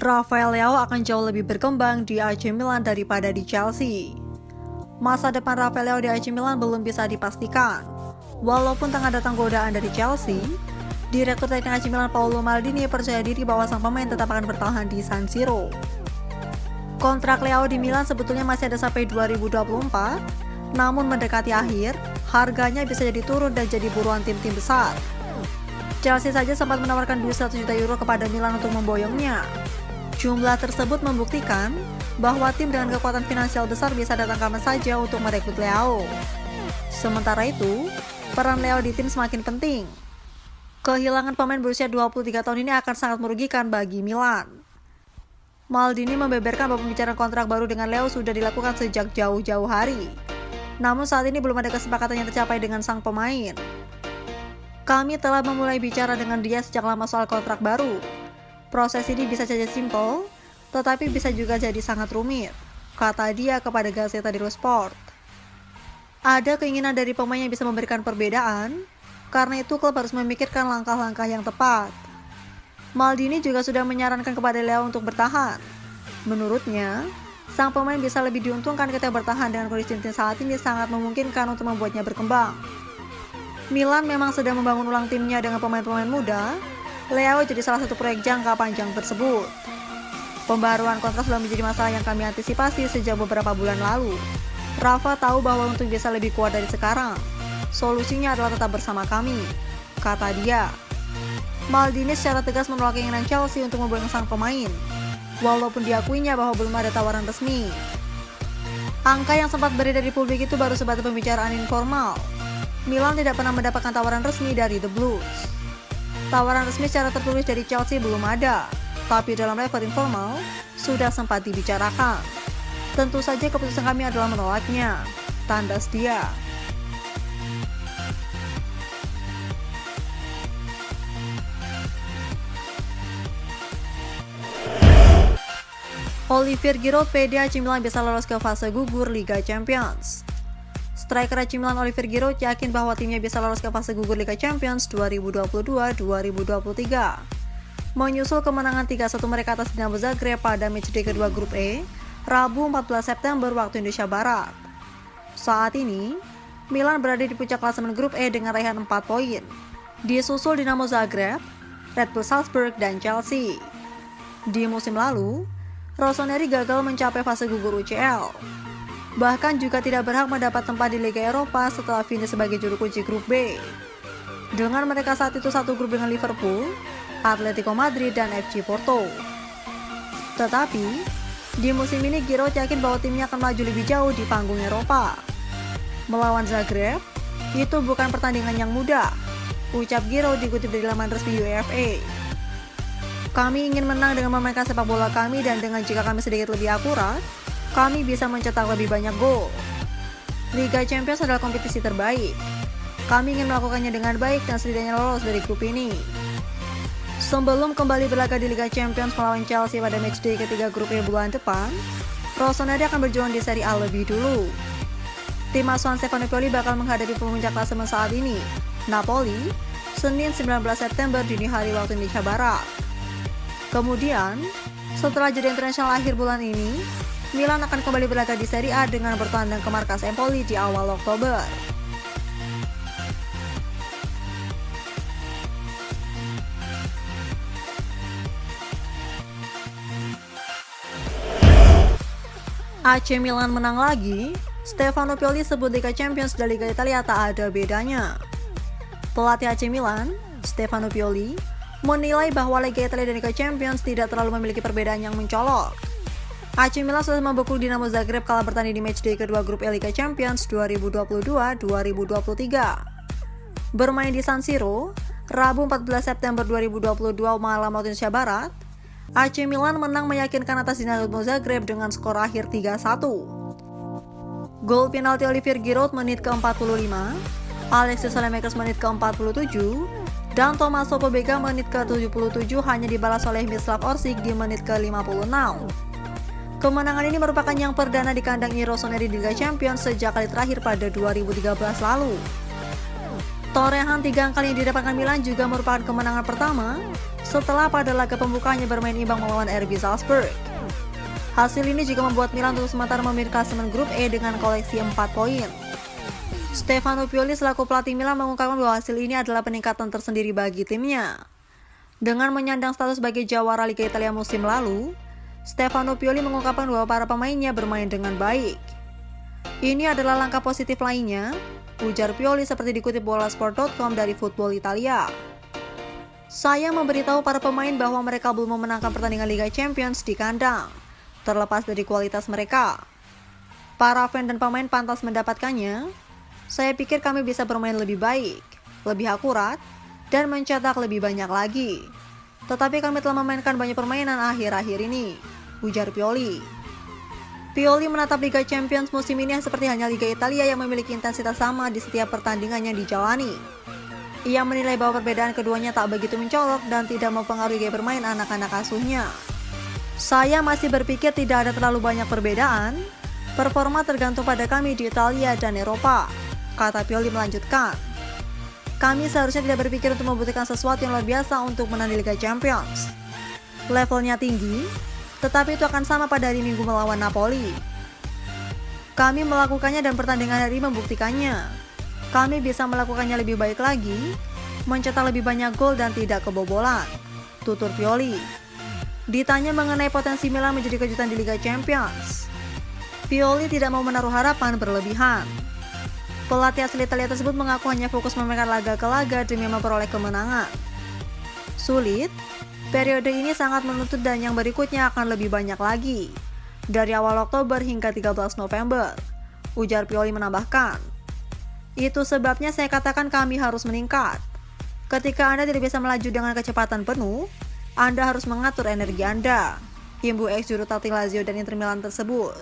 Rafael Leao akan jauh lebih berkembang di AC Milan daripada di Chelsea. Masa depan Rafael Leao di AC Milan belum bisa dipastikan. Walaupun tengah datang godaan dari Chelsea, Direktur Teknik AC Milan Paolo Maldini percaya diri bahwa sang pemain tetap akan bertahan di San Siro. Kontrak Leao di Milan sebetulnya masih ada sampai 2024, namun mendekati akhir, harganya bisa jadi turun dan jadi buruan tim-tim besar. Chelsea saja sempat menawarkan 200 juta euro kepada Milan untuk memboyongnya. Jumlah tersebut membuktikan bahwa tim dengan kekuatan finansial besar bisa datang kapan saja untuk merekrut Leao. Sementara itu, peran Leao di tim semakin penting. Kehilangan pemain berusia 23 tahun ini akan sangat merugikan bagi Milan. Maldini membeberkan bahwa pembicaraan kontrak baru dengan Leao sudah dilakukan sejak jauh-jauh hari. Namun saat ini belum ada kesepakatan yang tercapai dengan sang pemain. Kami telah memulai bicara dengan dia sejak lama soal kontrak baru. Proses ini bisa saja simpel, tetapi bisa juga jadi sangat rumit, kata dia kepada Gazzetta dello Sport. Ada keinginan dari pemain yang bisa memberikan perbedaan, karena itu klub harus memikirkan langkah-langkah yang tepat. Maldini juga sudah menyarankan kepada Leao untuk bertahan. Menurutnya, sang pemain bisa lebih diuntungkan ketika bertahan dengan kondisi tim saat ini sangat memungkinkan untuk membuatnya berkembang. Milan memang sedang membangun ulang timnya dengan pemain-pemain muda. Leao jadi salah satu proyek jangka panjang tersebut. Pembaruan kontrak sudah menjadi masalah yang kami antisipasi sejak beberapa bulan lalu. Rafa tahu bahwa untuk bisa lebih kuat dari sekarang, solusinya adalah tetap bersama kami, kata dia. Maldini secara tegas menolak keinginan Chelsea untuk membuang sang pemain, walaupun diakuinya bahwa belum ada tawaran resmi. Angka yang sempat beredar di publik itu baru sebatas pembicaraan informal. Milan tidak pernah mendapatkan tawaran resmi dari The Blues. Tawaran resmi secara tertulis dari Chelsea belum ada, tapi dalam level informal sudah sempat dibicarakan. Tentu saja keputusan kami adalah menolaknya, tandas dia. Olivier Giroud pede AC Milan bisa lolos ke fase gugur Liga Champions. Striker AC Milan Olivier Giroud yakin bahwa timnya bisa lolos ke fase gugur Liga Champions 2022-2023. Menyusul kemenangan 3-1 mereka atas Dinamo Zagreb pada matchday kedua grup E, Rabu 14 September waktu Indonesia Barat. Saat ini, Milan berada di puncak klasemen grup E dengan raihan 4 poin. Disusul Dinamo Zagreb, Red Bull Salzburg, dan Chelsea. Di musim lalu, Rossoneri gagal mencapai fase gugur UCL. Bahkan juga tidak berhak mendapat tempat di Liga Eropa setelah finish sebagai juru kunci grup B. Dengan mereka saat itu satu grup dengan Liverpool, Atletico Madrid, dan FC Porto. Tetapi, di musim ini Giroud yakin bahwa timnya akan melaju lebih jauh di panggung Eropa. Melawan Zagreb, itu bukan pertandingan yang mudah, ucap Giroud dikutip dari laman resmi UEFA. Kami ingin menang dengan memainkan sepak bola kami dan dengan jika kami sedikit lebih akurat, kami bisa mencetak lebih banyak gol. Liga Champions adalah kompetisi terbaik. Kami ingin melakukannya dengan baik dan setidaknya lolos dari grup ini. Sebelum kembali berlaga di Liga Champions melawan Chelsea pada matchday ketiga grup E bulan depan, Rossoneri akan berjuang di Serie A lebih dulu. Tim asuhan Stefano Pioli bakal menghadapi pemuncak klasemen saat ini, Napoli, Senin 19 September dini hari waktu Indonesia Barat. Kemudian, setelah jeda internasional akhir bulan ini, Milan akan kembali berlaga di Serie A dengan bertandang ke markas Empoli di awal Oktober. AC Milan menang lagi, Stefano Pioli sebut Liga Champions dan Liga Italia tak ada bedanya. Pelatih AC Milan, Stefano Pioli, menilai bahwa Liga Italia dan Liga Champions tidak terlalu memiliki perbedaan yang mencolok. AC Milan sudah membekul Dinamo Zagreb kala bertanding di matchday kedua grup E Liga Champions 2022-2023. Bermain di San Siro, Rabu 14 September 2022 malam waktu Indonesia Barat, AC Milan menang meyakinkan atas Dinamo Zagreb dengan skor akhir 3-1. Gol penalti Olivier Giroud menit ke-45, Alexis Saelemaekers menit ke-47, dan Tommaso Pobega menit ke-77 hanya dibalas oleh Miroslav Orsic di menit ke-56. Kemenangan ini merupakan yang perdana di kandang Rossoneri di Liga Champions sejak kali terakhir pada 2013 lalu. Torehan 3 angka yang didapatkan Milan juga merupakan kemenangan pertama setelah pada laga pembukanya bermain imbang melawan RB Salzburg. Hasil ini juga membuat Milan untuk sementara memimpin klasemen grup E dengan koleksi 4 poin. Stefano Pioli selaku pelatih Milan mengungkapkan bahwa hasil ini adalah peningkatan tersendiri bagi timnya. Dengan menyandang status sebagai jawara Liga Italia musim lalu, Stefano Pioli mengungkapkan bahwa para pemainnya bermain dengan baik. Ini adalah langkah positif lainnya, ujar Pioli seperti dikutip bolasport.com dari Football Italia. Saya memberitahu para pemain bahwa mereka belum memenangkan pertandingan Liga Champions di kandang, terlepas dari kualitas mereka. Para fan dan pemain pantas mendapatkannya. Saya pikir kami bisa bermain lebih baik, lebih akurat, dan mencetak lebih banyak lagi. Tetapi kami telah memainkan banyak permainan akhir-akhir ini, ujar Pioli. Pioli menatap Liga Champions musim ini seperti hanya Liga Italia yang memiliki intensitas sama di setiap pertandingan yang dijalani. Ia menilai bahwa perbedaan keduanya tak begitu mencolok dan tidak mempengaruhi gaya bermain anak-anak asuhnya. Saya masih berpikir tidak ada terlalu banyak perbedaan. Performa tergantung pada kami di Italia dan Eropa, kata Pioli melanjutkan. Kami seharusnya tidak berpikir untuk membutuhkan sesuatu yang luar biasa untuk menang di Liga Champions. Levelnya tinggi, tetapi itu akan sama pada hari Minggu melawan Napoli. Kami melakukannya dan pertandingan hari membuktikannya. Kami bisa melakukannya lebih baik lagi, mencetak lebih banyak gol dan tidak kebobolan, tutur Pioli. Ditanya mengenai potensi Milan menjadi kejutan di Liga Champions, Pioli tidak mau menaruh harapan berlebihan. Pelatih asli Italia tersebut mengaku hanya fokus memainkan laga ke laga demi memperoleh kemenangan. Sulit, periode ini sangat menuntut dan yang berikutnya akan lebih banyak lagi. Dari awal Oktober hingga 13 November, ujar Pioli menambahkan. Itu sebabnya saya katakan kami harus meningkat. Ketika Anda tidak bisa melaju dengan kecepatan penuh, Anda harus mengatur energi Anda, imbu ex juru taktik Lazio dan Inter Milan tersebut.